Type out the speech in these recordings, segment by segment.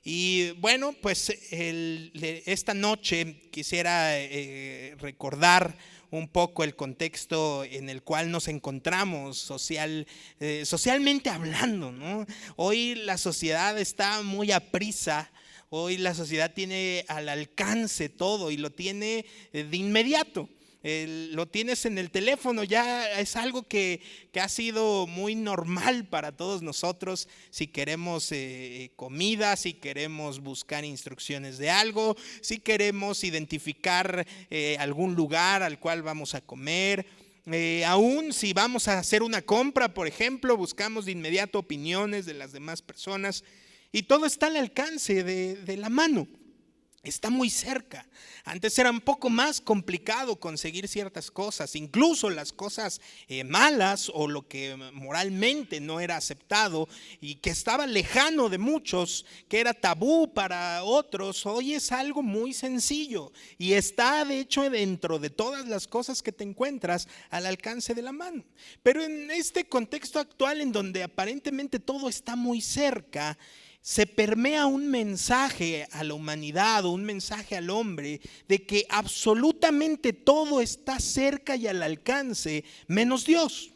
Y bueno, pues esta noche quisiera recordar un poco el contexto en el cual nos encontramos socialmente hablando, ¿no? Hoy la sociedad está muy aprisa. Hoy la sociedad tiene al alcance todo y lo tiene de inmediato. Lo tienes en el teléfono, ya es algo que ha sido muy normal para todos nosotros. Si queremos comida, si queremos buscar instrucciones de algo, si queremos identificar algún lugar al cual vamos a comer. Aún si vamos a hacer una compra, por ejemplo, buscamos de inmediato opiniones de las demás personas y todo está al alcance de la mano. Está muy cerca. Antes era un poco más complicado conseguir ciertas cosas, incluso las cosas malas o lo que moralmente no era aceptado y que estaba lejano de muchos, que era tabú para otros. Hoy es algo muy sencillo y está de hecho dentro de todas las cosas que te encuentras al alcance de la mano. Pero en este contexto actual en donde aparentemente todo está muy cerca, se permea un mensaje a la humanidad o un mensaje al hombre de que absolutamente todo está cerca y al alcance, menos Dios.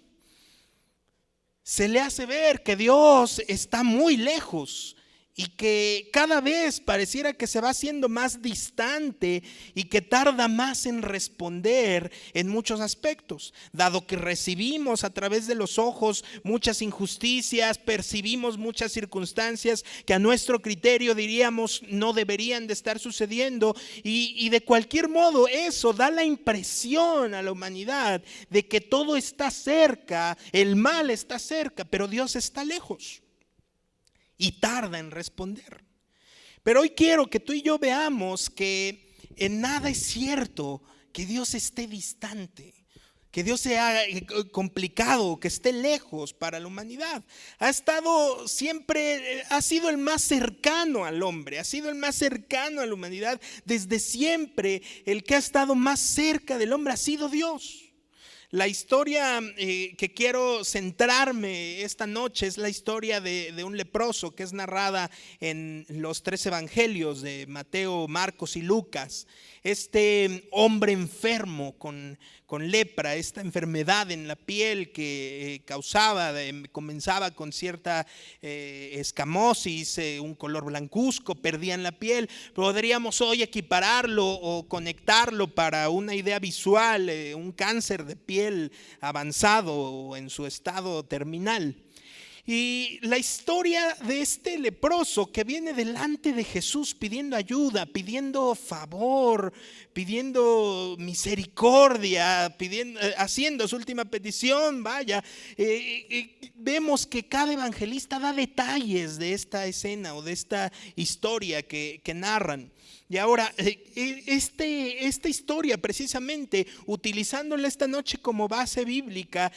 Se le hace ver que Dios está muy lejos y que cada vez pareciera que se va haciendo más distante y que tarda más en responder en muchos aspectos. Dado que recibimos a través de los ojos muchas injusticias, percibimos muchas circunstancias que a nuestro criterio diríamos no deberían de estar sucediendo, y de cualquier modo eso da la impresión a la humanidad de que todo está cerca, el mal está cerca, pero Dios está lejos y tarda en responder. Pero hoy quiero que tú y yo veamos que en nada es cierto que Dios esté distante, que Dios sea complicado, que esté lejos para la humanidad. Ha estado siempre, ha sido el más cercano al hombre, ha sido el más cercano a la humanidad. Desde siempre el que ha estado más cerca del hombre ha sido Dios. La historia que quiero centrarme esta noche es la historia de un leproso que es narrada en los 3 evangelios de Mateo, Marcos y Lucas. Este hombre enfermo con lepra, esta enfermedad en la piel que comenzaba con cierta escamosis, un color blancuzco, perdían la piel. Podríamos hoy equipararlo o conectarlo para una idea visual, un cáncer de piel avanzado o en su estado terminal. Y la historia de este leproso que viene delante de Jesús pidiendo ayuda, pidiendo favor, pidiendo misericordia, haciendo su última petición, vaya. Vemos que cada evangelista da detalles de esta escena o de esta historia que narran. Y ahora, esta historia precisamente, utilizándola esta noche como base bíblica,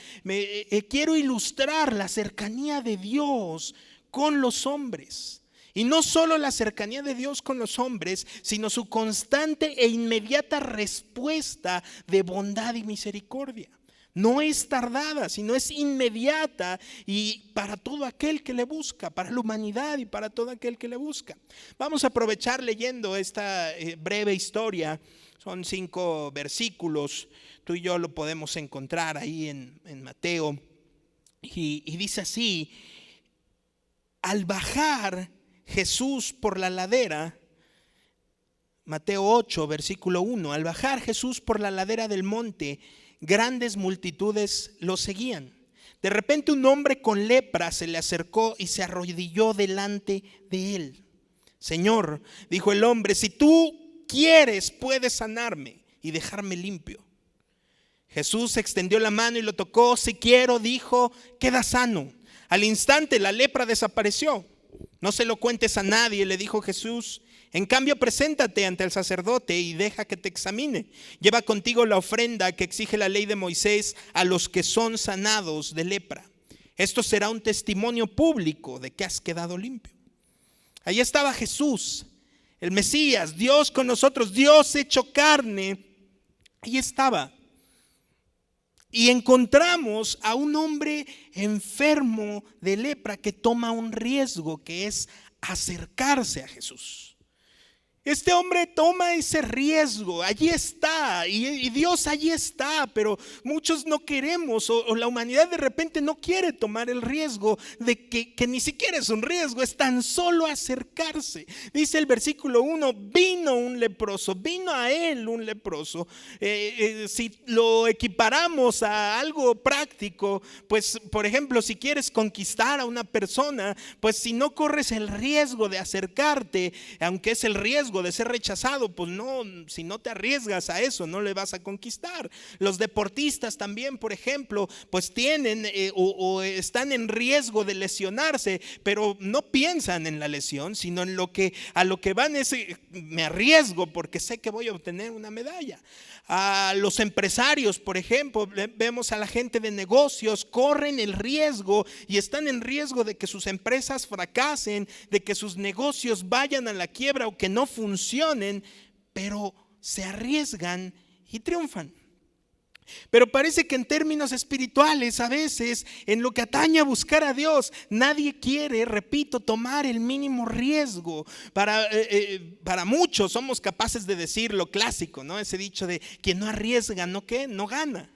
quiero ilustrar la cercanía de Dios con los hombres. Y no solo la cercanía de Dios con los hombres, sino su constante e inmediata respuesta de bondad y misericordia. No es tardada, sino es inmediata y para todo aquel que le busca, para la humanidad y para todo aquel que le busca. Vamos a aprovechar leyendo esta breve historia. Son 5 versículos. Tú y yo lo podemos encontrar ahí en Mateo. Y dice así: al bajar Jesús por la ladera, Mateo 8, versículo 1, al bajar Jesús por la ladera del monte, grandes multitudes lo seguían. De repente un hombre con lepra se le acercó y se arrodilló delante de él. Señor, dijo el hombre, si tú quieres puedes sanarme y dejarme limpio. Jesús extendió la mano y lo tocó. Si quiero, dijo, queda sano. Al instante la lepra desapareció. No se lo cuentes a nadie, le dijo Jesús. En cambio, preséntate ante el sacerdote y deja que te examine. Lleva contigo la ofrenda que exige la ley de Moisés a los que son sanados de lepra. Esto será un testimonio público de que has quedado limpio. Allí estaba Jesús, el Mesías, Dios con nosotros, Dios hecho carne. Ahí estaba. Y encontramos a un hombre enfermo de lepra que toma un riesgo, que es acercarse a Jesús. Este hombre toma ese riesgo, allí está, y Dios allí está, pero muchos no queremos, o la humanidad de repente no quiere tomar el riesgo de que ni siquiera es un riesgo, es tan solo acercarse. Dice el versículo 1, vino un leproso, vino a él un leproso. Si lo equiparamos a algo práctico, pues por ejemplo, si quieres conquistar a una persona, pues si no corres el riesgo de acercarte, aunque es el riesgo de ser rechazado, pues no, si no te arriesgas a eso, no le vas a conquistar. Los deportistas también, por ejemplo, pues tienen o están en riesgo de lesionarse, pero no piensan en la lesión, sino en a lo que van es, me arriesgo porque sé que voy a obtener una medalla. A los empresarios, por ejemplo, vemos a la gente de negocios, corren el riesgo y están en riesgo de que sus empresas fracasen, de que sus negocios vayan a la quiebra o que no funcionen, pero se arriesgan y triunfan. Pero parece que en términos espirituales, a veces, en lo que atañe a buscar a Dios, nadie quiere, repito, tomar el mínimo riesgo. Para muchos somos capaces de decir lo clásico, ¿no? Ese dicho de quien no arriesga, ¿no qué? No gana.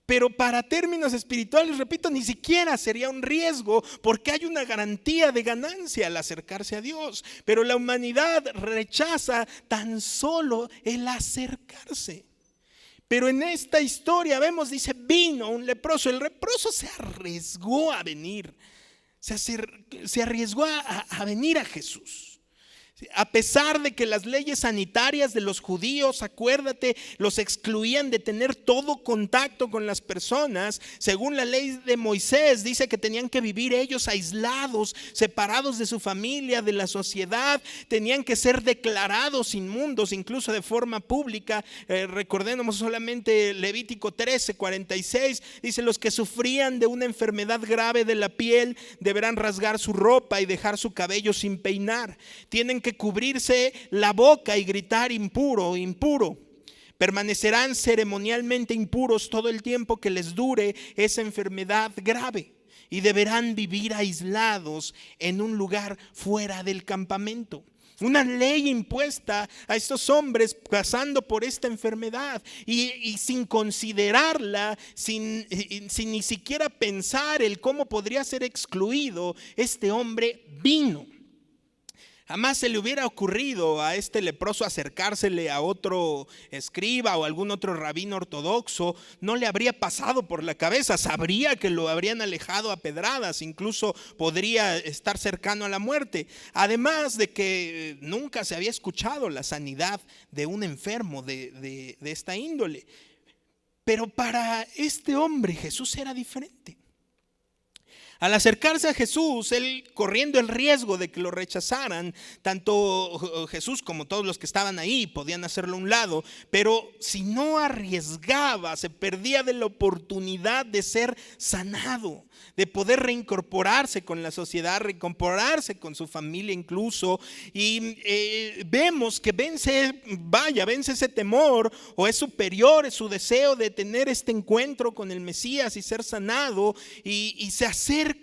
Pero para términos espirituales, repito, ni siquiera sería un riesgo, porque hay una garantía de ganancia al acercarse a Dios. Pero la humanidad rechaza tan solo el acercarse. Pero en esta historia vemos, dice, vino un leproso. El leproso se arriesgó a venir, se arriesgó a venir a Jesús. A pesar de que las leyes sanitarias de los judíos, acuérdate, los excluían de tener todo contacto con las personas. Según la ley de Moisés, dice que tenían que vivir ellos aislados, separados de su familia, de la sociedad. Tenían que ser declarados inmundos, incluso de forma pública. Recordemos solamente Levítico 13:46. Dice, los que sufrían de una enfermedad grave de la piel deberán rasgar su ropa y dejar su cabello sin peinar. Tienen que cubrirse la boca y gritar impuro, impuro. Permanecerán ceremonialmente impuros todo el tiempo que les dure esa enfermedad grave y deberán vivir aislados en un lugar fuera del campamento. Una ley impuesta a estos hombres pasando por esta enfermedad y sin considerarla, sin ni siquiera pensar el cómo podría ser excluido, este hombre vino. Jamás se le hubiera ocurrido a este leproso acercársele a otro escriba o algún otro rabino ortodoxo. No le habría pasado por la cabeza. Sabría que lo habrían alejado a pedradas. Incluso podría estar cercano a la muerte. Además de que nunca se había escuchado la sanidad de un enfermo de esta índole. Pero para este hombre Jesús era diferente. Al acercarse a Jesús, él corriendo el riesgo de que lo rechazaran, tanto Jesús como todos los que estaban ahí podían hacerlo a un lado, pero si no arriesgaba, se perdía de la oportunidad de ser sanado, de poder reincorporarse con la sociedad, reincorporarse con su familia incluso. Y vemos que vence ese temor, o es superior su deseo de tener este encuentro con el Mesías y ser sanado, y se acerca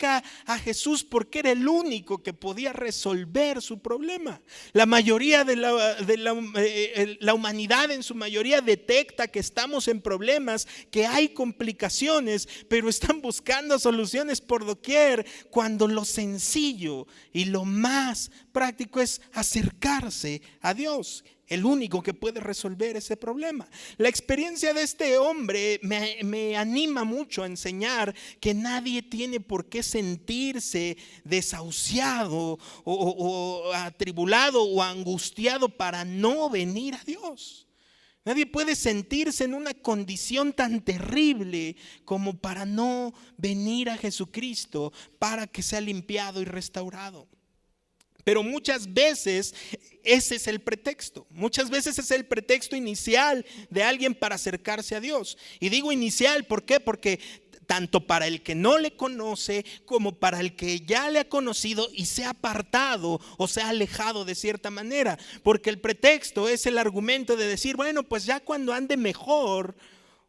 a Jesús porque era el único que podía resolver su problema. La mayoría de la humanidad en su mayoría detecta que estamos en problemas, que hay complicaciones, pero están buscando soluciones por doquier, cuando lo sencillo y lo más práctico es acercarse a Dios, el único que puede resolver ese problema. La experiencia de este hombre me anima mucho a enseñar que nadie tiene por qué sentirse desahuciado o atribulado o angustiado para no venir a Dios. Nadie puede sentirse en una condición tan terrible como para no venir a Jesucristo para que sea limpiado y restaurado. Pero muchas veces ese es el pretexto. Muchas veces es el pretexto inicial de alguien para acercarse a Dios. Y digo inicial, ¿por qué? Porque tanto para el que no le conoce como para el que ya le ha conocido y se ha apartado o se ha alejado de cierta manera. Porque el pretexto es el argumento de decir, bueno, pues ya cuando ande mejor,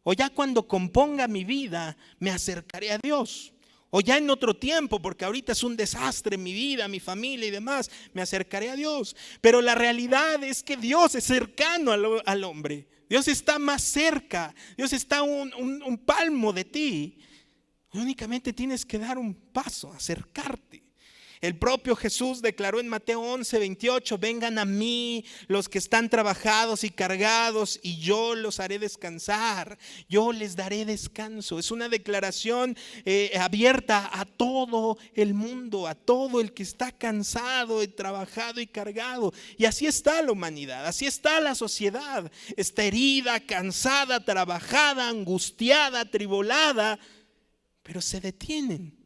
O ya cuando componga mi vida, me acercaré a Dios. O ya en otro tiempo, porque ahorita es un desastre mi vida, mi familia y demás, me acercaré a Dios. Pero la realidad es que Dios es cercano al hombre. Dios está más cerca. Dios está un palmo de ti. Únicamente tienes que dar un paso, acercarte. El propio Jesús declaró en Mateo 11:28: vengan a mí los que están trabajados y cargados, y yo los haré descansar. Yo les daré descanso. Es una declaración abierta a todo el mundo, a todo el que está cansado, trabajado y cargado. Y así está la humanidad, así está la sociedad. Está herida, cansada, trabajada, angustiada, atribulada, pero se detienen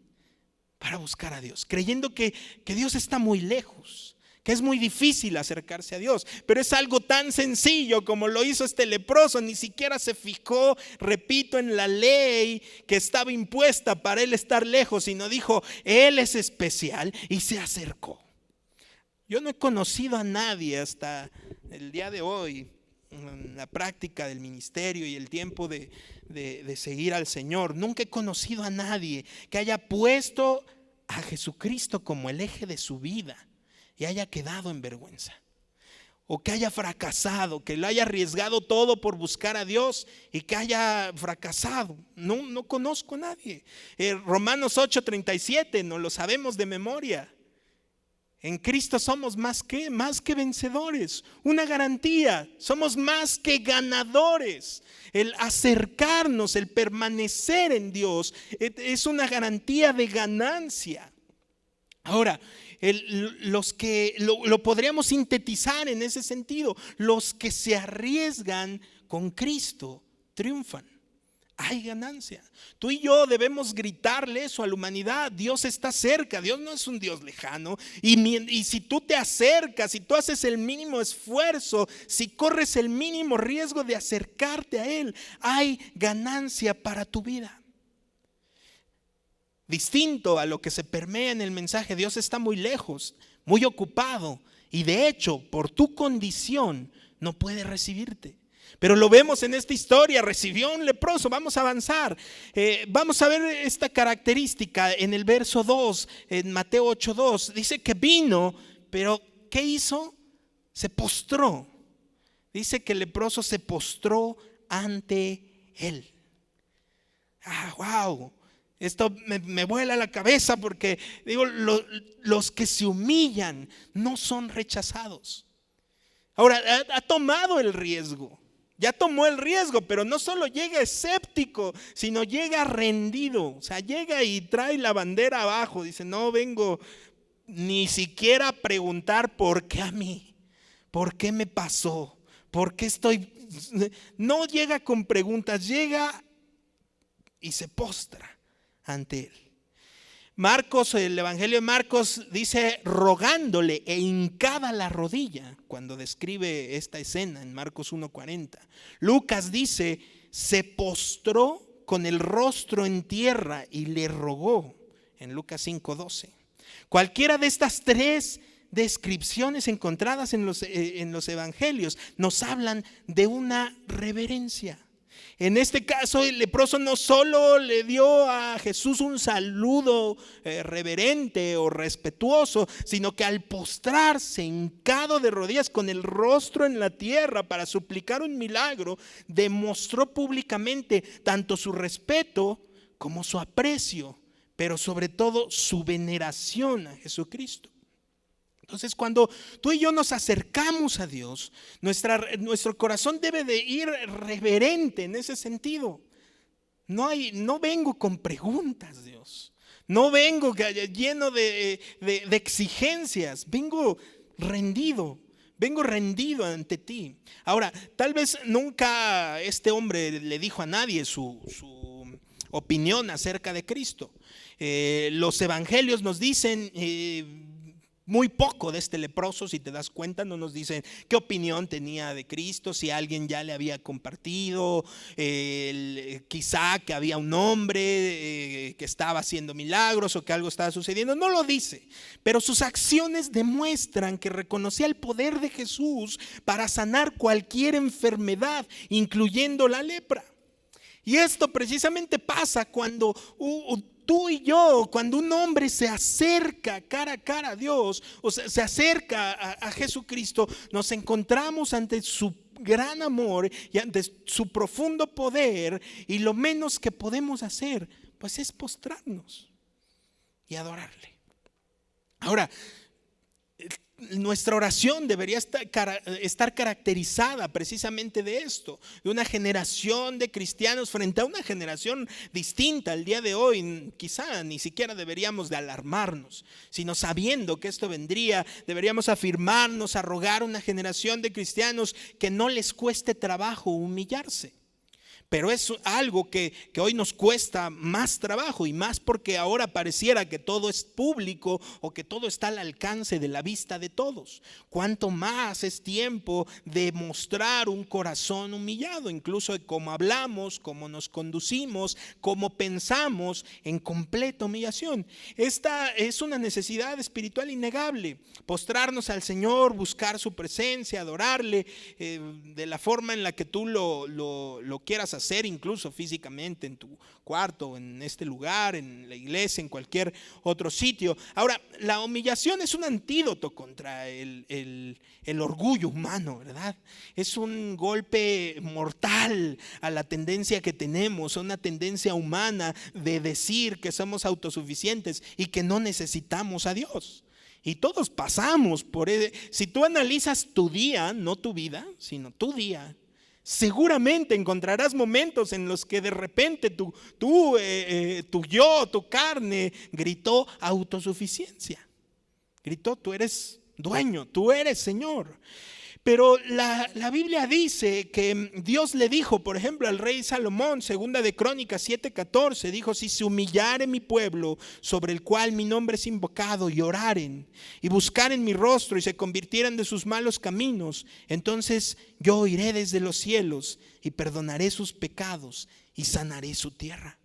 para buscar a Dios, creyendo que Dios está muy lejos, que es muy difícil acercarse a Dios. Pero es algo tan sencillo como lo hizo este leproso. Ni siquiera se fijó, repito, en la ley que estaba impuesta para él estar lejos, sino dijo: él es especial, y se acercó. Yo no he conocido a nadie hasta el día de hoy, en la práctica del ministerio y el tiempo de seguir al Señor, nunca he conocido a nadie que haya puesto a Jesucristo como el eje de su vida y haya quedado en vergüenza, o que haya fracasado, que lo haya arriesgado todo por buscar a Dios y que haya fracasado. No conozco a nadie. Romanos 8:37 no lo sabemos de memoria. En Cristo somos más que vencedores, una garantía, somos más que ganadores. El acercarnos, el permanecer en Dios es una garantía de ganancia. Ahora, los que lo podríamos sintetizar en ese sentido: los que se arriesgan con Cristo triunfan. Hay ganancia. Tú y yo debemos gritarle eso a la humanidad: Dios está cerca, Dios no es un Dios lejano. Y si tú te acercas, si tú haces el mínimo esfuerzo, si corres el mínimo riesgo de acercarte a Él, hay ganancia para tu vida. Distinto a lo que se permea en el mensaje, Dios está muy lejos, muy ocupado, y de hecho, por tu condición, no puede recibirte. Pero lo vemos en esta historia: recibió un leproso. Vamos a avanzar. Vamos a ver esta característica en el verso 2, en Mateo 8:2. Dice que vino, pero ¿qué hizo? Se postró. Dice que el leproso se postró ante él. Wow. Esto me vuela la cabeza, porque digo, los que se humillan no son rechazados. Ahora, ha tomado el riesgo. Ya tomó el riesgo, pero no solo llega escéptico, sino llega rendido. O sea, llega y trae la bandera abajo. Dice: no vengo ni siquiera a preguntar por qué a mí, por qué me pasó, por qué estoy. No llega con preguntas, llega y se postra ante él. Marcos, el Evangelio de Marcos dice rogándole e hincada la rodilla cuando describe esta escena en Marcos 1:40. Lucas dice se postró con el rostro en tierra y le rogó en Lucas 5:12. Cualquiera de estas tres descripciones encontradas en los evangelios nos hablan de una reverencia. En este caso, el leproso no solo le dio a Jesús un saludo reverente o respetuoso, sino que al postrarse hincado de rodillas con el rostro en la tierra para suplicar un milagro, demostró públicamente tanto su respeto como su aprecio, pero sobre todo su veneración a Jesucristo. Entonces, cuando tú y yo nos acercamos a Dios, nuestro corazón debe de ir reverente en ese sentido. No vengo con preguntas, Dios. No vengo lleno de exigencias. Vengo rendido ante ti. Ahora, tal vez nunca este hombre le dijo a nadie su opinión acerca de Cristo. Los evangelios nos dicen muy poco de este leproso. Si te das cuenta, no nos dicen qué opinión tenía de Cristo, si alguien ya le había compartido, quizá que había un hombre que estaba haciendo milagros o que algo estaba sucediendo. No lo dice, pero sus acciones demuestran que reconocía el poder de Jesús para sanar cualquier enfermedad, incluyendo la lepra. Y esto precisamente pasa cuando tú y yo, cuando un hombre se acerca cara a cara a Dios, o sea, se acerca a Jesucristo, nos encontramos ante su gran amor y ante su profundo poder, y lo menos que podemos hacer pues es postrarnos y adorarle. Ahora, nuestra oración debería estar caracterizada precisamente de esto, de una generación de cristianos frente a una generación distinta. El día de hoy quizá ni siquiera deberíamos de alarmarnos, sino sabiendo que esto vendría, deberíamos afirmarnos a rogar a una generación de cristianos que no les cueste trabajo humillarse. Pero es algo que hoy nos cuesta más trabajo, y más porque ahora pareciera que todo es público o que todo está al alcance de la vista de todos. Cuanto más es tiempo de mostrar un corazón humillado, incluso de cómo hablamos, cómo nos conducimos, cómo pensamos, en completa humillación. Esta es una necesidad espiritual innegable: postrarnos al Señor, buscar su presencia, adorarle de la forma en la que tú lo quieras hacer, incluso físicamente, en tu cuarto, en este lugar, en la iglesia, en cualquier otro sitio. Ahora, la humillación es un antídoto contra el orgullo humano, ¿verdad? Es un golpe mortal a la tendencia que tenemos, a una tendencia humana de decir que somos autosuficientes y que no necesitamos a Dios. Y todos pasamos por eso. Si tú analizas tu día, no tu vida, sino tu día, seguramente encontrarás momentos en los que de repente tu carne gritó autosuficiencia. Gritó: tú eres dueño, tú eres Señor. Pero la Biblia dice que Dios le dijo, por ejemplo, al rey Salomón, segunda de Crónicas 7:14, dijo: si se humillare mi pueblo, sobre el cual mi nombre es invocado, y oraren y buscaren mi rostro y se convirtieran de sus malos caminos, entonces yo oiré desde los cielos y perdonaré sus pecados y sanaré su tierra.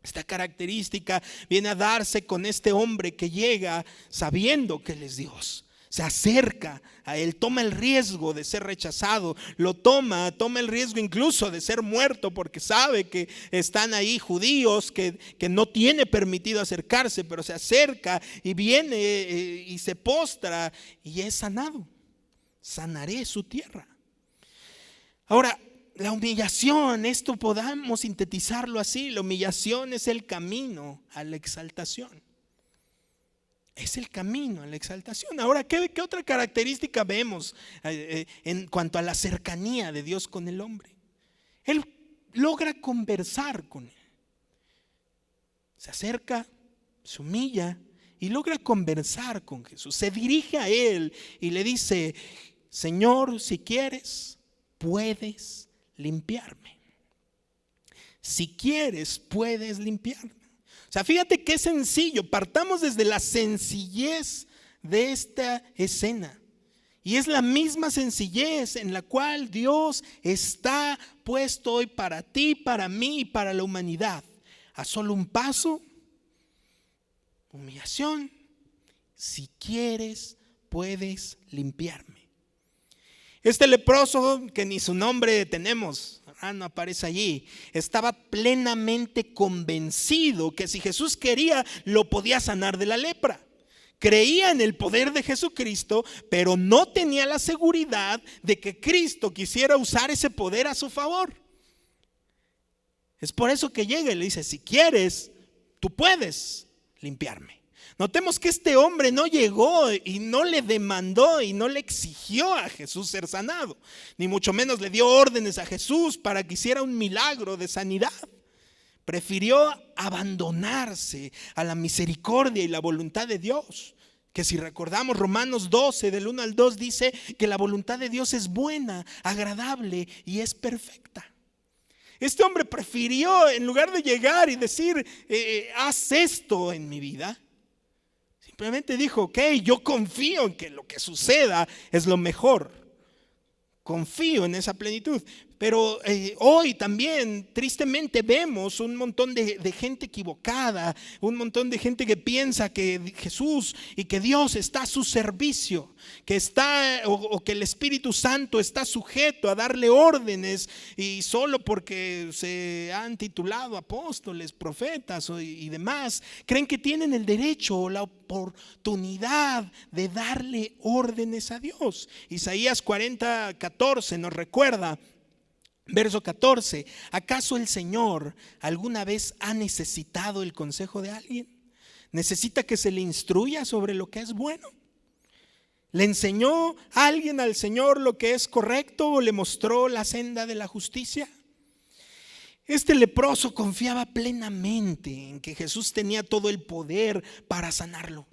Esta característica viene a darse con este hombre que llega sabiendo que Él es Dios. Se acerca a Él, toma el riesgo de ser rechazado, toma el riesgo incluso de ser muerto, porque sabe que están ahí judíos que no tiene permitido acercarse, pero se acerca y viene y se postra y es sanado. Sanaré su tierra. Ahora, la humillación, esto podamos sintetizarlo así: la humillación es el camino a la exaltación. Es el camino a la exaltación. Ahora, ¿qué otra característica vemos en cuanto a la cercanía de Dios con el hombre? Él logra conversar con él. Se acerca, se humilla y logra conversar con Jesús. Se dirige a Él y le dice: Señor, si quieres, puedes limpiarme. Si quieres, puedes limpiarme. O sea, fíjate qué sencillo. Partamos desde la sencillez de esta escena. Y es la misma sencillez en la cual Dios está puesto hoy para ti, para mí y para la humanidad. A solo un paso, humillación. Si quieres, puedes limpiarme. Este leproso, que ni su nombre tenemos, no aparece allí, estaba plenamente convencido que si Jesús quería, lo podía sanar de la lepra. Creía en el poder de Jesucristo, pero no tenía la seguridad de que Cristo quisiera usar ese poder a su favor. Es por eso que llega y le dice: si quieres, tú puedes limpiarme. Notemos que este hombre no llegó y no le demandó y no le exigió a Jesús ser sanado, ni mucho menos le dio órdenes a Jesús para que hiciera un milagro de sanidad. Prefirió abandonarse a la misericordia y la voluntad de Dios, que si recordamos Romanos 12 del 1 al 2 dice que la voluntad de Dios es buena, agradable y es perfecta. Este hombre prefirió, en lugar de llegar y decir haz esto en mi vida, simplemente dijo: ok, yo confío en que lo que suceda es lo mejor. Confío en esa plenitud. Pero hoy también, tristemente, vemos un montón de gente equivocada, un montón de gente que piensa que Jesús y que Dios está a su servicio, que está o que el Espíritu Santo está sujeto a darle órdenes, y solo porque se han titulado apóstoles, profetas y demás, creen que tienen el derecho o la oportunidad de darle órdenes a Dios. Isaías 40:14 nos recuerda. Verso 14, ¿acaso el Señor alguna vez ha necesitado el consejo de alguien? ¿Necesita que se le instruya sobre lo que es bueno? ¿Le enseñó alguien al Señor lo que es correcto o le mostró la senda de la justicia? Este leproso confiaba plenamente en que Jesús tenía todo el poder para sanarlo.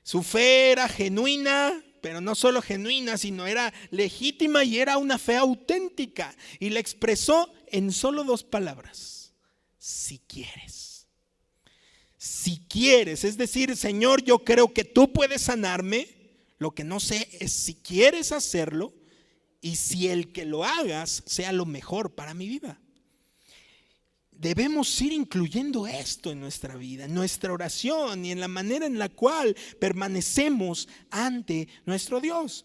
Su fe era genuina, pero no solo genuina, sino era legítima y era una fe auténtica. Y la expresó en solo 2 palabras: si quieres. Si quieres, es decir, Señor, yo creo que tú puedes sanarme. Lo que no sé es si quieres hacerlo y si el que lo hagas sea lo mejor para mi vida. Debemos ir incluyendo esto en nuestra vida, en nuestra oración y en la manera en la cual permanecemos ante nuestro Dios.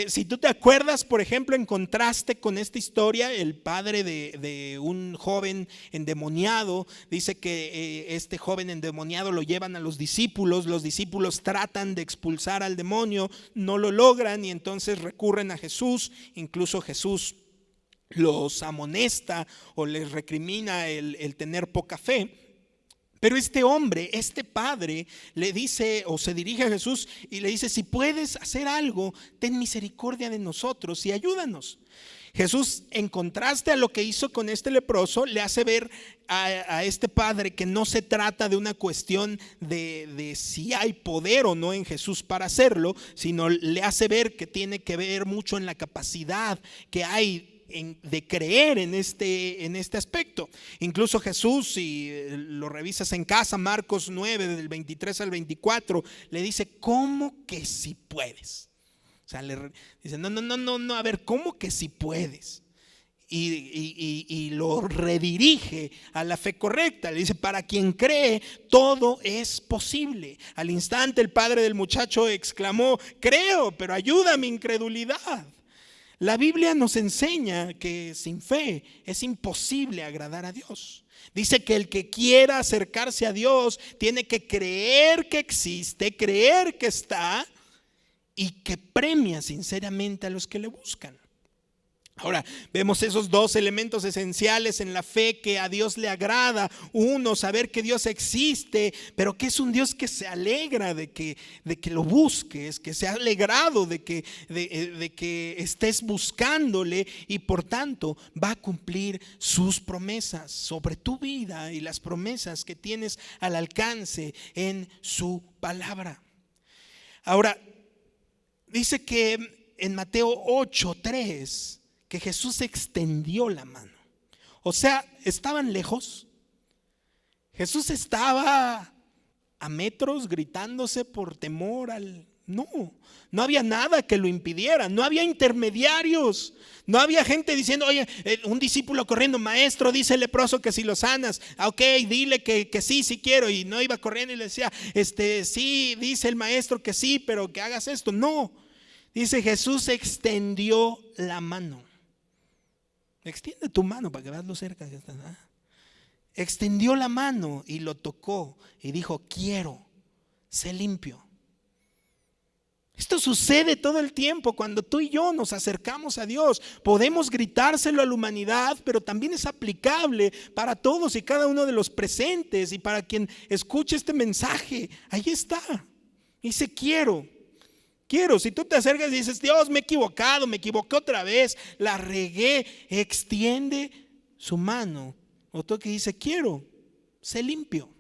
Si tú te acuerdas, por ejemplo, en contraste con esta historia, el padre de un joven endemoniado, dice que este joven endemoniado lo llevan a los discípulos tratan de expulsar al demonio, no lo logran y entonces recurren a Jesús. Incluso Jesús los amonesta o les recrimina el tener poca fe. Pero este hombre, este padre, le dice o se dirige a Jesús y le dice: si puedes hacer algo, ten misericordia de nosotros y ayúdanos. Jesús, en contraste a lo que hizo con este leproso, le hace ver a este padre que no se trata de una cuestión de si hay poder o no en Jesús para hacerlo, sino le hace ver que tiene que ver mucho en la capacidad que hay de creer en este aspecto. Incluso Jesús, si lo revisas en casa, Marcos 9 del 23 al 24, le dice: ¿cómo que si puedes? O sea, le dice: no, a ver, ¿cómo que si puedes? Y lo redirige a la fe correcta. Le dice: para quien cree, todo es posible. Al instante el padre del muchacho exclamó: creo, pero ayuda a mi incredulidad. La Biblia nos enseña que sin fe es imposible agradar a Dios. Dice que el que quiera acercarse a Dios tiene que creer que existe, creer que está y que premia sinceramente a los que le buscan. Ahora, vemos esos 2 elementos esenciales en la fe que a Dios le agrada. Uno, saber que Dios existe, pero que es un Dios que se alegra de que lo busques, que se ha alegrado de que estés buscándole y por tanto va a cumplir sus promesas sobre tu vida y las promesas que tienes al alcance en su palabra. Ahora, dice que en Mateo 8:3 que Jesús extendió la mano. O sea, estaban lejos. Jesús estaba a metros gritándose por temor al... No había nada que lo impidiera, no había intermediarios, no había gente diciendo: oye, un discípulo corriendo: maestro, dice el leproso que si lo sanas. Ok, dile que sí quiero. Y no iba corriendo y le decía: sí, dice el maestro que sí, pero que hagas esto. No, dice: Jesús extendió la mano. Extiende tu mano para que veas lo cerca que está. Extendió la mano y lo tocó y dijo: quiero, sé limpio. Esto sucede todo el tiempo cuando tú y yo nos acercamos a Dios. Podemos gritárselo a la humanidad, pero también es aplicable para todos y cada uno de los presentes y para quien escuche este mensaje. Ahí está. Dice: quiero. Si tú te acercas y dices: Dios, me he equivocado, me equivoqué otra vez, la regué, extiende su mano. Otro que dice: quiero, sé limpio.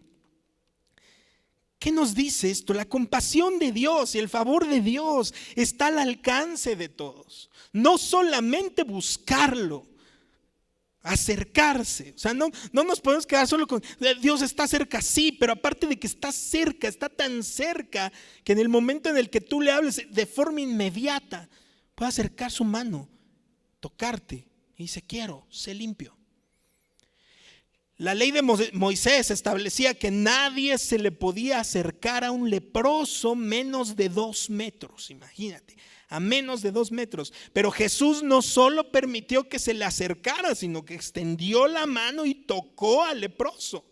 ¿Qué nos dice esto? La compasión de Dios y el favor de Dios está al alcance de todos. No solamente buscarlo, acercarse. O sea, no nos podemos quedar solo con Dios está cerca, sí, pero aparte de que está cerca, está tan cerca que en el momento en el que tú le hables, de forma inmediata puede acercar su mano, tocarte Y dice, quiero, sé limpio. La ley de Moisés establecía que nadie se le podía acercar a un leproso menos de 2 metros, imagínate, a menos de 2 metros. Pero Jesús no solo permitió que se le acercara, sino que extendió la mano y tocó al leproso.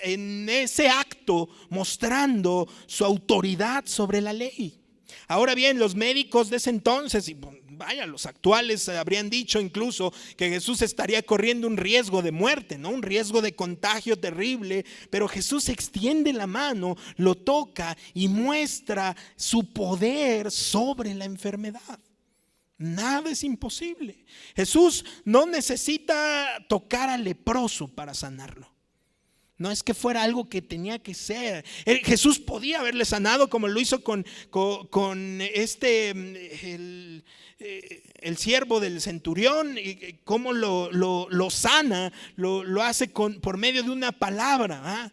En ese acto mostrando su autoridad sobre la ley. Ahora bien, los médicos de ese entonces, y vaya, los actuales habrían dicho incluso que Jesús estaría corriendo un riesgo de muerte, ¿no? Un riesgo de contagio terrible, pero Jesús extiende la mano, lo toca y muestra su poder sobre la enfermedad. Nada es imposible. Jesús no necesita tocar al leproso para sanarlo. No es que fuera algo que tenía que ser. Jesús podía haberle sanado como lo hizo con el siervo del centurión. Y cómo lo sana, lo hace por medio de una palabra.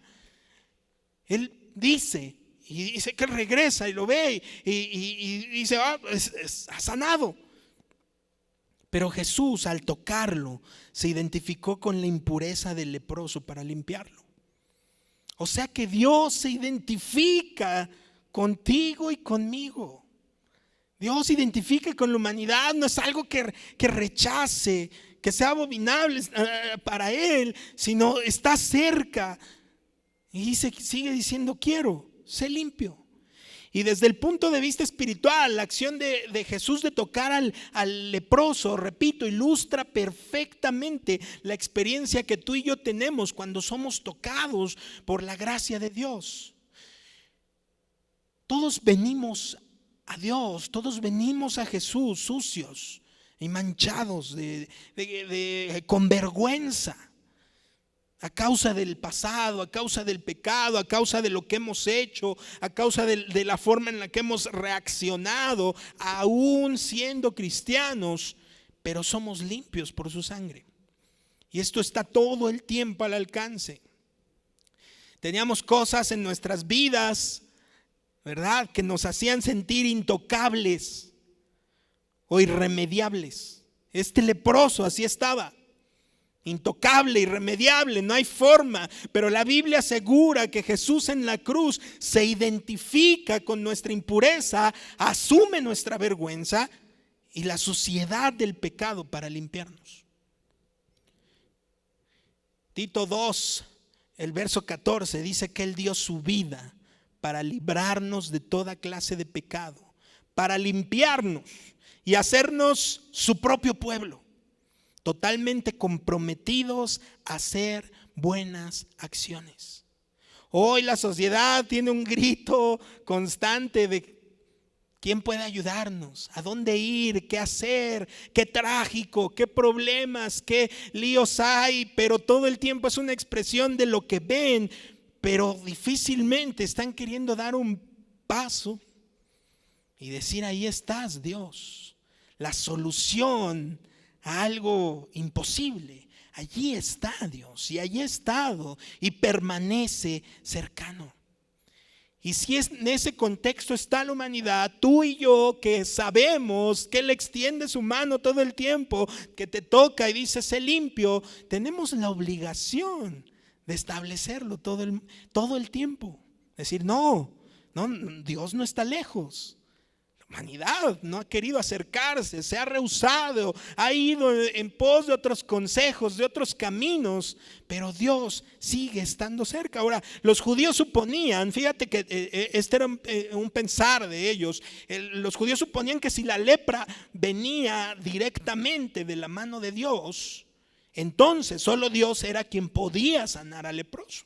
Él dice, y dice que regresa y lo ve y dice, ha sanado. Pero Jesús, al tocarlo, se identificó con la impureza del leproso para limpiarlo. O sea que Dios se identifica contigo y conmigo. Dios se identifica con la humanidad, no es algo que rechace, que sea abominable para Él, sino está cerca. Y sigue diciendo, quiero, sé limpio. Y desde el punto de vista espiritual, la acción de Jesús de tocar al leproso, repito, ilustra perfectamente la experiencia que tú y yo tenemos cuando somos tocados por la gracia de Dios. Todos venimos a Dios, todos venimos a Jesús sucios y manchados con vergüenza. A causa del pasado, a causa del pecado, a causa de lo que hemos hecho, a causa de la forma en la que hemos reaccionado, aún siendo cristianos, pero somos limpios por su sangre. Y esto está todo el tiempo al alcance. Teníamos cosas en nuestras vidas, ¿verdad?, que nos hacían sentir intocables o irremediables. Este leproso así estaba. Intocable, irremediable, no hay forma. Pero la Biblia asegura que Jesús en la cruz se identifica con nuestra impureza, asume nuestra vergüenza y la suciedad del pecado para limpiarnos. Tito 2, el verso 14 dice que Él dio su vida para librarnos de toda clase de pecado, para limpiarnos y hacernos su propio pueblo, totalmente comprometidos a hacer buenas acciones. Hoy la sociedad tiene un grito constante de ¿quién puede ayudarnos? ¿A dónde ir? ¿Qué hacer? ¿Qué trágico? ¿Qué problemas? ¿Qué líos hay? Pero todo el tiempo es una expresión de lo que ven, pero difícilmente están queriendo dar un paso y decir, ahí estás, Dios, la solución a algo imposible. Allí está Dios y allí ha estado y permanece cercano. Y si en ese contexto está la humanidad, tú y yo que sabemos que Él extiende su mano todo el tiempo, que te toca y dice sé limpio, tenemos la obligación de establecerlo todo el tiempo. Decir no, Dios no está lejos. La humanidad no ha querido acercarse, se ha rehusado, ha ido en pos de otros consejos, de otros caminos, pero Dios sigue estando cerca. Ahora, los judíos suponían, fíjate que este era un pensar de ellos, los judíos suponían que si la lepra venía directamente de la mano de Dios, entonces solo Dios era quien podía sanar al leproso.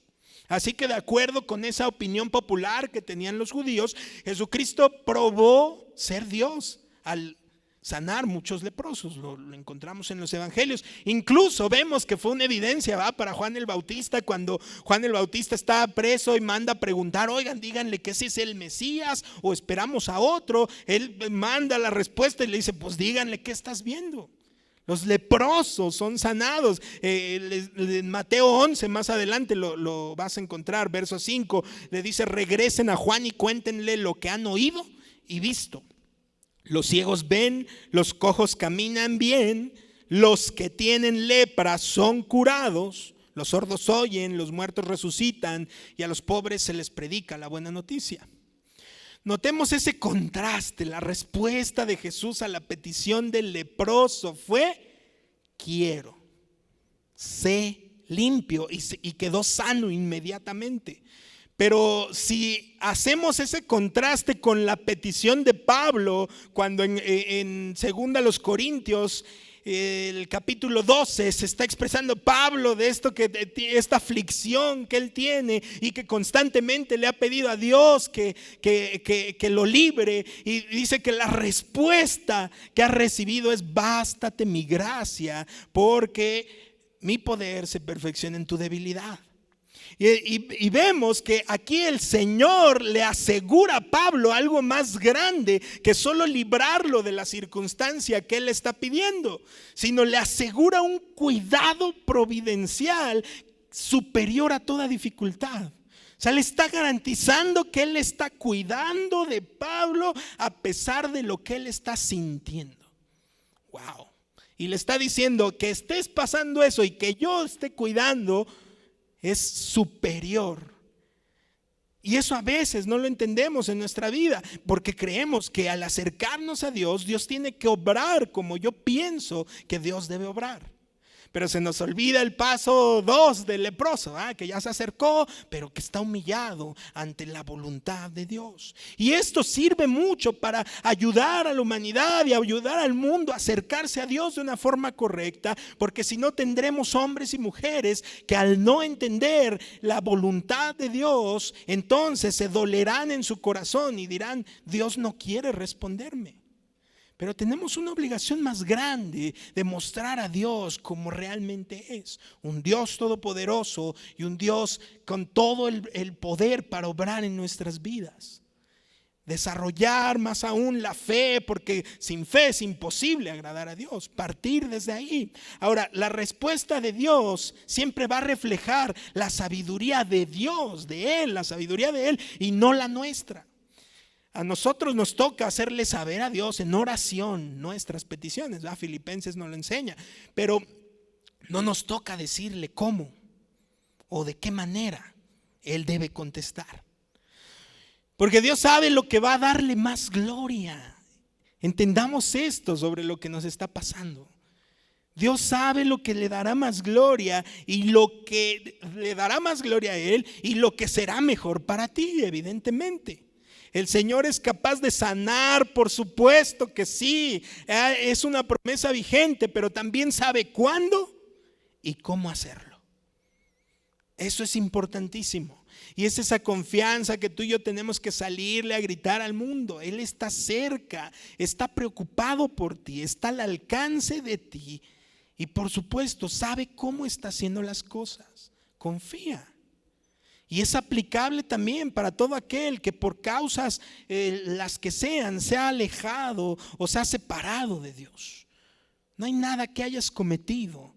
Así que de acuerdo con esa opinión popular que tenían los judíos, Jesucristo probó ser Dios al sanar muchos leprosos. Lo encontramos en los evangelios. Incluso vemos que fue una evidencia para Juan el Bautista, cuando Juan el Bautista está preso y manda a preguntar, oigan, díganle que ese es el Mesías o esperamos a otro. Él manda la respuesta y le dice, pues díganle qué estás viendo. Los leprosos son sanados. En Mateo 11, más adelante lo vas a encontrar, verso 5, le dice, regresen a Juan y cuéntenle lo que han oído y visto. Los ciegos ven, los cojos caminan bien, los que tienen lepra son curados, los sordos oyen, los muertos resucitan y a los pobres se les predica la buena noticia. Notemos ese contraste. La respuesta de Jesús a la petición del leproso fue: quiero, sé limpio, y quedó sano inmediatamente. Pero si hacemos ese contraste con la petición de Pablo, cuando en 2 Corintios, el capítulo 12, se está expresando Pablo de esta aflicción que él tiene y que constantemente le ha pedido a Dios que lo libre, y dice que la respuesta que ha recibido es: bástate mi gracia, porque mi poder se perfecciona en tu debilidad. Y vemos que aquí el Señor le asegura a Pablo algo más grande que solo librarlo de la circunstancia que él está pidiendo, sino le asegura un cuidado providencial superior a toda dificultad. O sea, le está garantizando que él está cuidando de Pablo a pesar de lo que él está sintiendo. Wow. Y le está diciendo que estés pasando eso y que yo esté cuidando es superior. Y eso a veces no lo entendemos en nuestra vida, porque creemos que al acercarnos a Dios, Dios tiene que obrar como yo pienso que Dios debe obrar. Pero se nos olvida el paso 2 del leproso, que ya se acercó, pero que está humillado ante la voluntad de Dios. Y esto sirve mucho para ayudar a la humanidad y ayudar al mundo a acercarse a Dios de una forma correcta, porque si no tendremos hombres y mujeres que al no entender la voluntad de Dios, entonces se dolerán en su corazón y dirán: Dios no quiere responderme. Pero tenemos una obligación más grande de mostrar a Dios como realmente es: un Dios todopoderoso y un Dios con todo el poder para obrar en nuestras vidas. Desarrollar más aún la fe, porque sin fe es imposible agradar a Dios. Partir desde ahí. Ahora, la respuesta de Dios siempre va a reflejar la sabiduría de Dios, de Él, la sabiduría de Él, y no la nuestra. A nosotros nos toca hacerle saber a Dios en oración nuestras peticiones. Filipenses nos lo enseña. Pero no nos toca decirle cómo o de qué manera Él debe contestar. Porque Dios sabe lo que va a darle más gloria. Entendamos esto sobre lo que nos está pasando. Dios sabe lo que le dará más gloria, y lo que le dará más gloria a Él, y lo que será mejor para ti, evidentemente. El Señor es capaz de sanar, por supuesto que sí, es una promesa vigente, pero también sabe cuándo y cómo hacerlo. Eso es importantísimo. Y es esa confianza que tú y yo tenemos que salirle a gritar al mundo. Él está cerca, está preocupado por ti, está al alcance de ti, y por supuesto sabe cómo está haciendo las cosas. Confía. Y es aplicable también para todo aquel que por causas las que sean se ha alejado o se ha separado de Dios. No hay nada que hayas cometido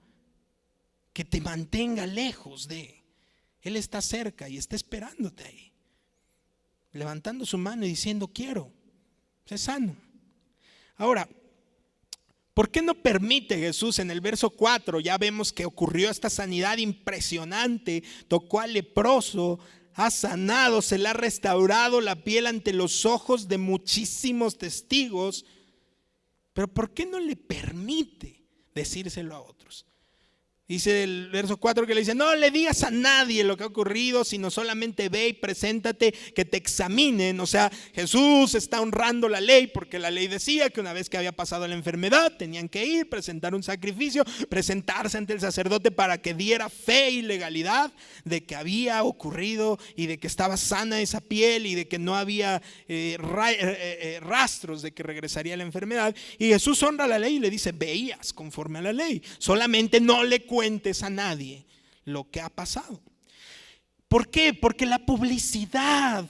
que te mantenga lejos de. Él está cerca y está esperándote ahí, levantando su mano y diciendo: quiero, sé sano. Ahora, ¿por qué no permite Jesús en el verso 4? Ya vemos que ocurrió esta sanidad impresionante. Tocó al leproso, ha sanado, se le ha restaurado la piel ante los ojos de muchísimos testigos. Pero ¿por qué no le permite decírselo a otros? Dice el verso 4 que le dice: no le digas a nadie lo que ha ocurrido, sino solamente ve y preséntate, que te examinen. O sea, Jesús está honrando la ley, porque la ley decía que una vez que había pasado la enfermedad tenían que ir, presentar un sacrificio, presentarse ante el sacerdote para que diera fe y legalidad de que había ocurrido y de que estaba sana esa piel y de que no había rastros de que regresaría la enfermedad. Y Jesús honra la ley y le dice: veías conforme a la ley, solamente no le cuentes a nadie lo que ha pasado. ¿Por qué? Porque la publicidad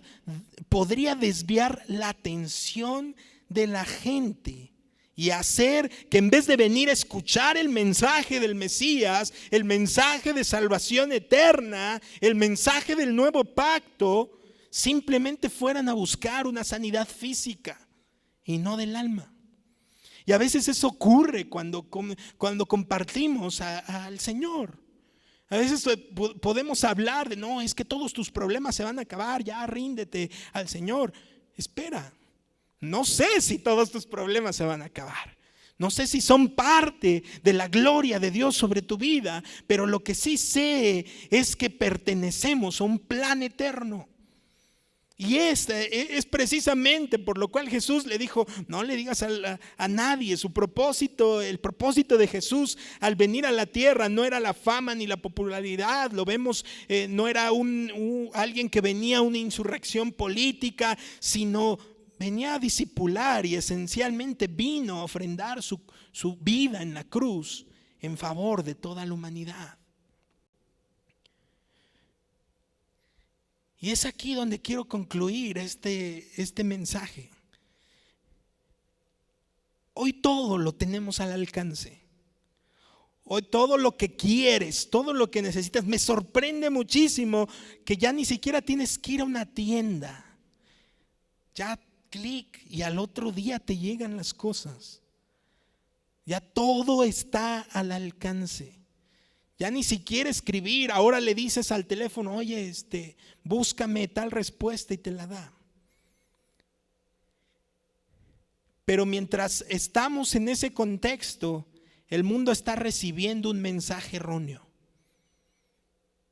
podría desviar la atención de la gente y hacer que, en vez de venir a escuchar el mensaje del Mesías, el mensaje de salvación eterna, el mensaje del nuevo pacto, simplemente fueran a buscar una sanidad física y no del alma. Y a veces eso ocurre cuando compartimos al Señor. A veces podemos hablar de, no, es que todos tus problemas se van a acabar, ya ríndete al Señor. Espera, no sé si todos tus problemas se van a acabar. No sé si son parte de la gloria de Dios sobre tu vida, pero lo que sí sé es que pertenecemos a un plan eterno. Y este es precisamente por lo cual Jesús le dijo, no le digas a nadie. Su propósito, el propósito de Jesús al venir a la tierra no era la fama ni la popularidad. Lo vemos, no era alguien que venía a una insurrección política, sino venía a discipular y esencialmente vino a ofrendar su vida en la cruz en favor de toda la humanidad. Y es aquí donde quiero concluir este mensaje. Hoy todo lo tenemos al alcance. Hoy todo lo que quieres, todo lo que necesitas. Me sorprende muchísimo que ya ni siquiera tienes que ir a una tienda. Ya clic y al otro día te llegan las cosas. Ya todo está al alcance. Ya ni siquiera escribir, ahora le dices al teléfono, oye, búscame tal respuesta y te la da. Pero mientras estamos en ese contexto, el mundo está recibiendo un mensaje erróneo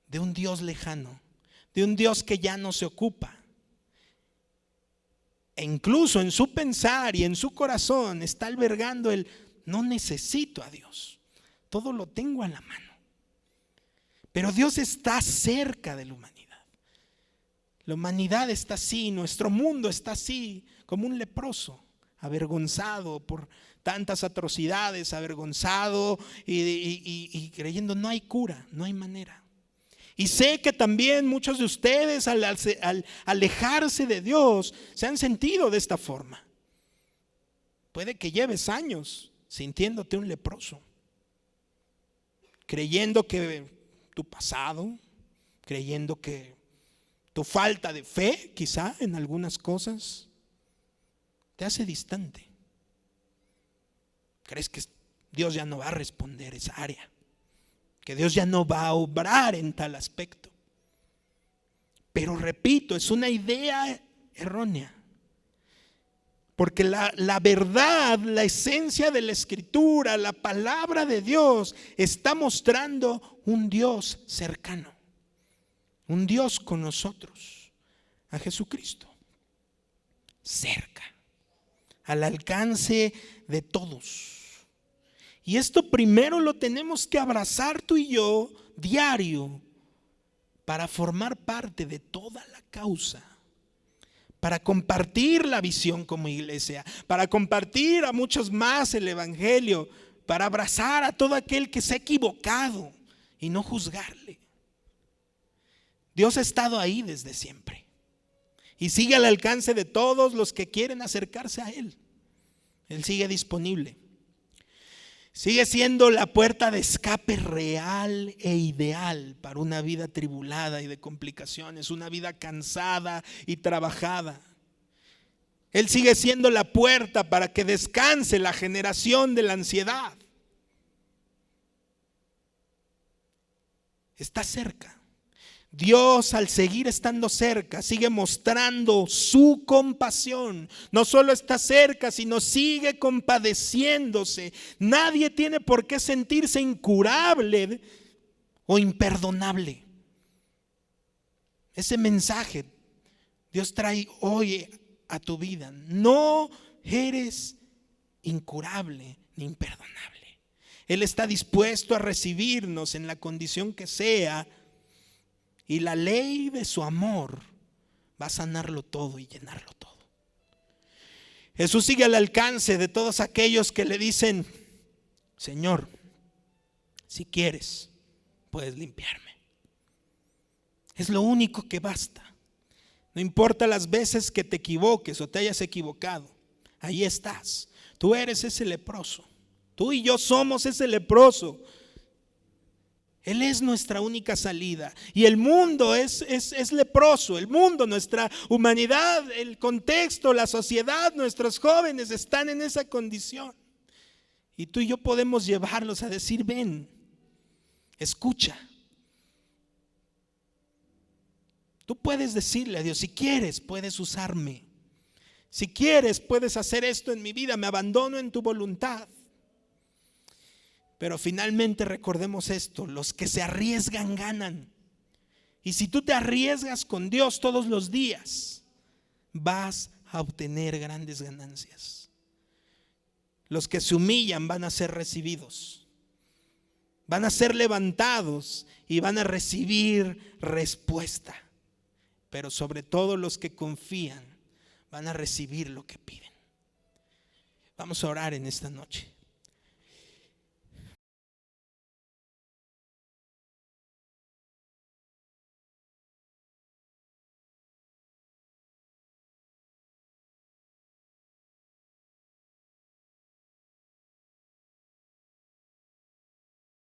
de un Dios lejano, de un Dios que ya no se ocupa. E incluso en su pensar y en su corazón está albergando el no necesito a Dios, todo lo tengo a la mano. Pero Dios está cerca de la humanidad. La humanidad está así, nuestro mundo está así, como un leproso, avergonzado por tantas atrocidades, avergonzado y creyendo no hay cura, no hay manera. Y sé que también muchos de ustedes al alejarse de Dios se han sentido de esta forma. Puede que lleves años sintiéndote un leproso, creyendo que tu pasado, creyendo que tu falta de fe, quizá en algunas cosas, te hace distante. Crees que Dios ya no va a responder esa área, que Dios ya no va a obrar en tal aspecto. Pero repito, es una idea errónea. Porque la verdad, la esencia de la Escritura, la palabra de Dios está mostrando un Dios cercano, un Dios con nosotros, a Jesucristo, cerca, al alcance de todos. Y esto primero lo tenemos que abrazar tú y yo diario para formar parte de toda la causa. Para compartir la visión como iglesia, para compartir a muchos más el evangelio, para abrazar a todo aquel que se ha equivocado y no juzgarle. Dios ha estado ahí desde siempre y sigue al alcance de todos los que quieren acercarse a Él. Él sigue disponible. Sigue siendo la puerta de escape real e ideal para una vida tribulada y de complicaciones, una vida cansada y trabajada. Él sigue siendo la puerta para que descanse la generación de la ansiedad. Está cerca. Dios, al seguir estando cerca, sigue mostrando su compasión. No solo está cerca, sino sigue compadeciéndose. Nadie tiene por qué sentirse incurable o imperdonable. Ese mensaje Dios trae hoy a tu vida. No eres incurable ni imperdonable. Él está dispuesto a recibirnos en la condición que sea. Y la ley de su amor va a sanarlo todo y llenarlo todo. Jesús sigue al alcance de todos aquellos que le dicen, Señor, si quieres, puedes limpiarme. Es lo único que basta. No importa las veces que te equivoques o te hayas equivocado, ahí estás. Tú eres ese leproso. Tú y yo somos ese leproso. Él es nuestra única salida. Y el mundo es leproso. El mundo, nuestra humanidad, el contexto, la sociedad, nuestros jóvenes están en esa condición. Y tú y yo podemos llevarlos a decir: ven, escucha. Tú puedes decirle a Dios: si quieres, puedes usarme. Si quieres, puedes hacer esto en mi vida. Me abandono en tu voluntad. Pero finalmente recordemos esto: los que se arriesgan ganan. Y si tú te arriesgas con Dios todos los días, vas a obtener grandes ganancias. Los que se humillan van a ser recibidos, van a ser levantados y van a recibir respuesta. Pero sobre todo los que confían van a recibir lo que piden. Vamos a orar en esta noche.